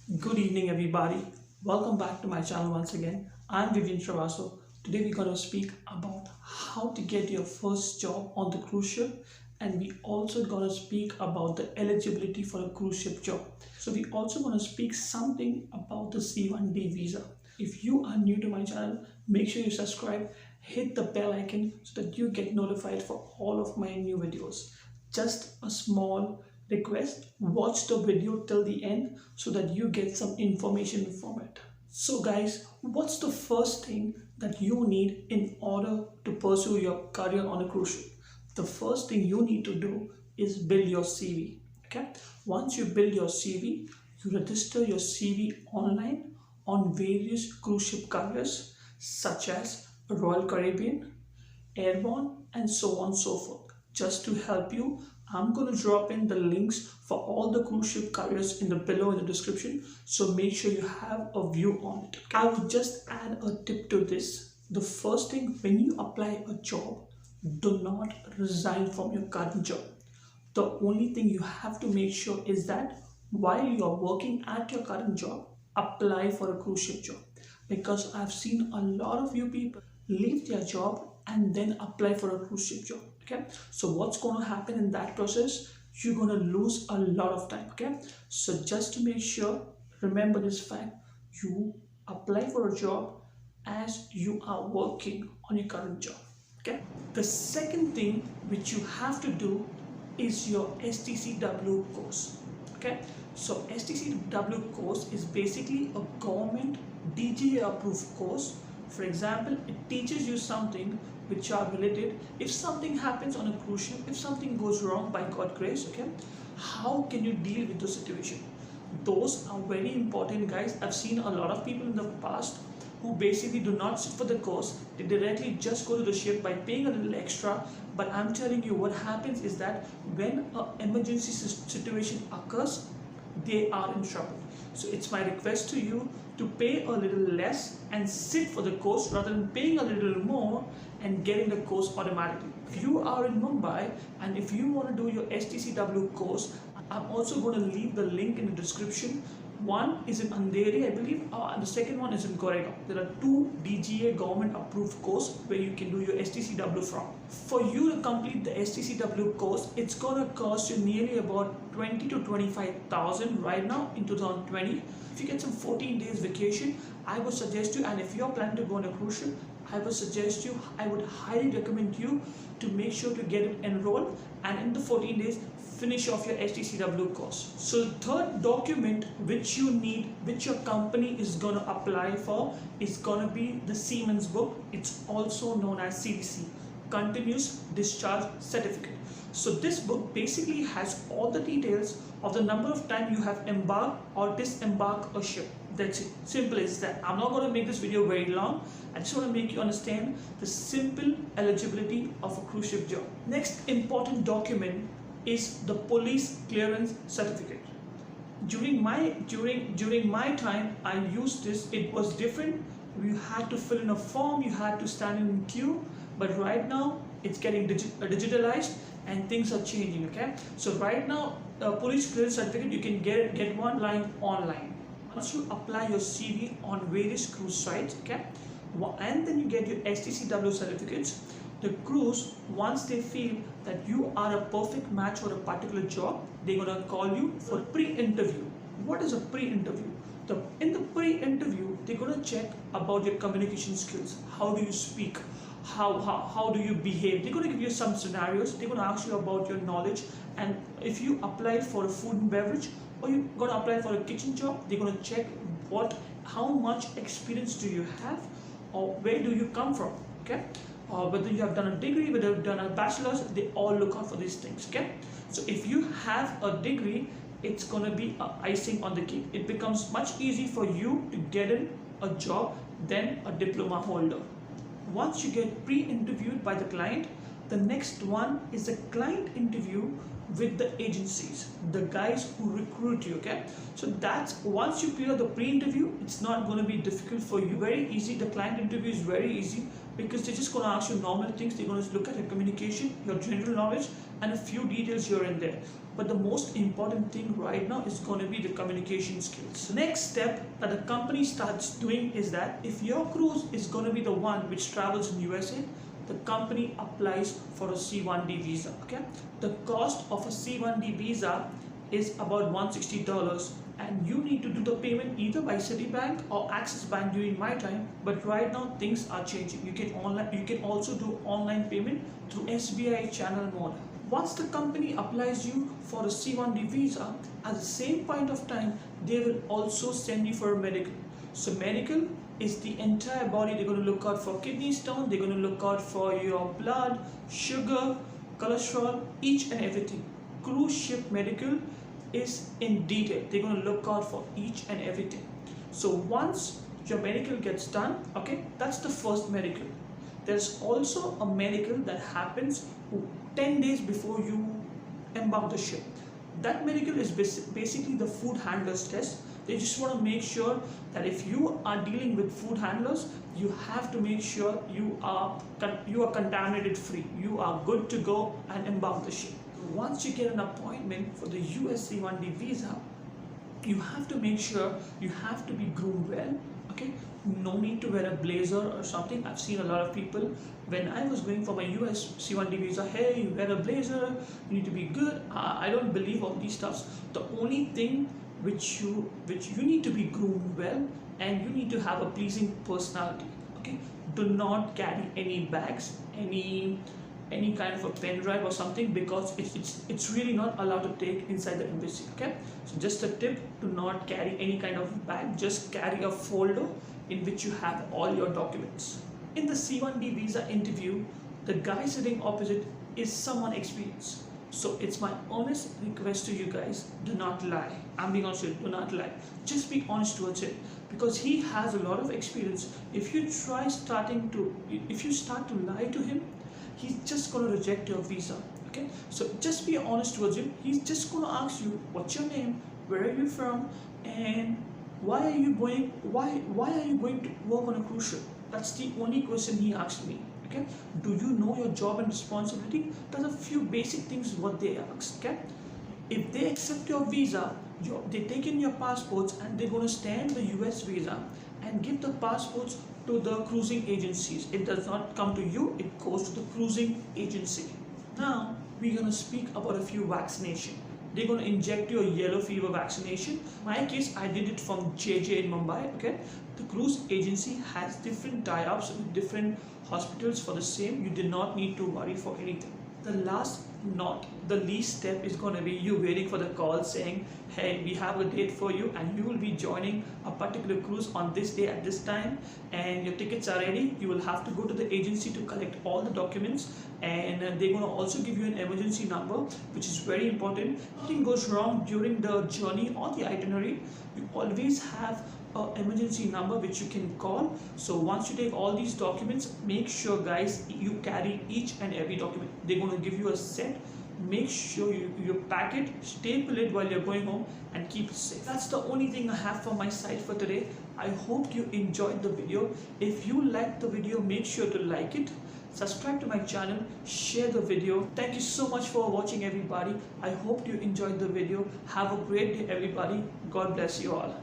Good evening, everybody. Welcome back to my channel once again. I'm Vivian Travaso. Today, we're going to speak about how to get your first job on the cruise ship, and we also going to speak about the eligibility for a cruise ship job. So, we also going to speak something about the C1D visa. If you are new to my channel, make sure you subscribe, hit the bell icon so that you get notified for all of my new videos. Just a small request, watch the video till the end so that you get some information from it. So guys, what's the first thing that you need in order to pursue your career on a cruise ship? The first thing you need to do is build your CV. Okay, once you build your CV, you register your CV online on various cruise ship carriers such as Royal Caribbean, Airborne, and so on and so forth. Just to help you, I'm going to drop in the links for all the cruise ship carriers in the below in the description, so make sure you have a view on it. I would just add a tip to this. The first thing, when you apply a job, do not resign from your current job. The only thing you have to make sure is that while you are working at your current job, apply for a cruise ship job, because I've seen a lot of you people leave their job and then apply for a cruise ship job. Okay, so what's going to happen in that process? You're going to lose a lot of time. Okay, so just to make sure, remember this fact: you apply for a job as you are working on your current job. Okay, the second thing which you have to do is your STCW course. Okay, so STCW course is basically a government DGA approved course. For example, it teaches you something which are related. If something happens on a cruise ship, if something goes wrong, by God grace, okay, how can you deal with the situation? Those are very important, guys. I've seen a lot of people in the past who basically do not sit for the course. They directly just go to the ship by paying a little extra. But I'm telling you, what happens is that when an emergency situation occurs, they are in trouble. So it's my request to you to pay a little less and sit for the course rather than paying a little more and getting the course automatically. If you are in Mumbai and if you want to do your STCW course, I'm also going to leave the link in the description. One is in Andheri, I believe, and the second one is in Goregaon. There are two DGA government approved courses where you can do your STCW from. For you to complete the STCW course, it's gonna cost you nearly about 20 to 25,000 right now in 2020. If you get some 14 days vacation, I would suggest you, and if you're planning to go on a cruise ship, I would highly recommend you to make sure to get it enrolled and in the 14 days finish off your STCW course. So the third document which you need, which your company is going to apply for, is going to be the Seaman's book. It's also known as CDC, Continuous Discharge Certificate. So this book basically has all the details of the number of time you have embarked or disembarked a ship. That's it. Simple as that. I'm not going to make this video very long. I just want to make you understand the simple eligibility of a cruise ship job. Next important document is the police clearance certificate. During my time, I used this. It was different. You had to fill in a form. You had to stand in queue. But right now, it's getting digitalized and things are changing. Okay. So right now, police clearance certificate, you can get one line online. Once you apply your CV on various cruise sites, okay, and then you get your STCW certificates, the cruise, once they feel that you are a perfect match for a particular job, they're gonna call you for pre-interview. What is a pre-interview? In the pre-interview, they're gonna check about your communication skills. How do you speak? How do you behave? They're gonna give you some scenarios. They're gonna ask you about your knowledge, and if you apply for a food and beverage, or you're going to apply for a kitchen job, they're going to check how much experience do you have, or where do you come from, okay, or whether you have done a degree, whether you've done a bachelor's. They all look out for these things, okay. So if you have a degree, it's going to be icing on the cake. It becomes much easier for you to get in a job than a diploma holder. Once you get pre-interviewed by the client, the next one is a client interview, with the agencies, the guys who recruit you. Okay, so that's once you clear the pre-interview, it's not going to be difficult for you. Very easy. The client interview is very easy because they're just going to ask you normal things. They're going to look at your communication, your general knowledge, and a few details here and there. But the most important thing right now is going to be the communication skills. The next step that the company starts doing is that if your cruise is going to be the one which travels in USA, the company applies for a C1D visa. Okay, the cost of a C1D visa is about $160, and you need to do the payment either by Citibank or Axis Bank during my time. But right now things are changing. You can also do online payment through SBI channel mode. Once the company applies you for a C1D visa, at the same point of time, they will also send you for a medical. So medical is the entire body. They're going to look out for kidney stone, they're going to look out for your blood, sugar, cholesterol, each and everything. Cruise ship medical is in detail. They're going to look out for each and everything. So once your medical gets done, okay, that's the first medical. There's also a medical that happens 10 days before you embark the ship. That medical is basically the food handlers test. They just want to make sure that if you are dealing with food handlers, you have to make sure you are contaminated free. You are good to go and embark the ship. Once you get an appointment for the US C1D visa, you have to make sure you have to be groomed well. Okay, no need to wear a blazer or something. I've seen a lot of people when I was going for my US C1D visa, hey, you wear a blazer, you need to be good. I don't believe all these stuffs. The only thing which you need to be groomed well, and you need to have a pleasing personality. Okay, do not carry any bags, any kind of a pen drive or something, because it's really not allowed to take inside the embassy. Okay, so just a tip, do not carry any kind of bag, just carry a folder in which you have all your documents. In the C1D visa interview, the guy sitting opposite is someone experienced. So it's my honest request to you guys, do not lie. I'm being honest with you, do not lie. Just be honest towards him, because he has a lot of experience. If you start to lie to him, he's just going to reject your visa. Okay, so just be honest towards him. He's just going to ask you, what's your name, where are you from, and why are you going to work on a cruise ship? That's the only question he asked me. Okay, do you know your job and responsibility? There's a few basic things what they ask. Okay, if they accept your visa, they take in your passports and they're going to stamp the US visa and give the passports to the cruising agencies. It does not come to you, it goes to the cruising agency. Now we're going to speak about a few vaccinations. They're going to inject you a yellow fever vaccination. In my case, I did it from JJ in Mumbai. Okay, the cruise agency has different tie-ups with different hospitals for the same. You did not need to worry for anything. The last, not the least step, is going to be you waiting for the call saying, hey, we have a date for you and you will be joining a particular cruise on this day at this time, and your tickets are ready. You will have to go to the agency to collect all the documents, and they're going to also give you an emergency number, which is very important. If anything goes wrong during the journey or the itinerary, you always have an emergency number which you can call. So once you take all these documents, make sure guys you carry each and every document. They're going to give you a set. Make sure you pack it, staple it while you're going home, and keep it safe. That's the only thing I have from my side for today. I hope you enjoyed the video. If you liked the video, make sure to like it, subscribe to my channel, share the video. Thank you so much for watching, everybody. I hope you enjoyed the video. Have a great day, everybody. God bless you all.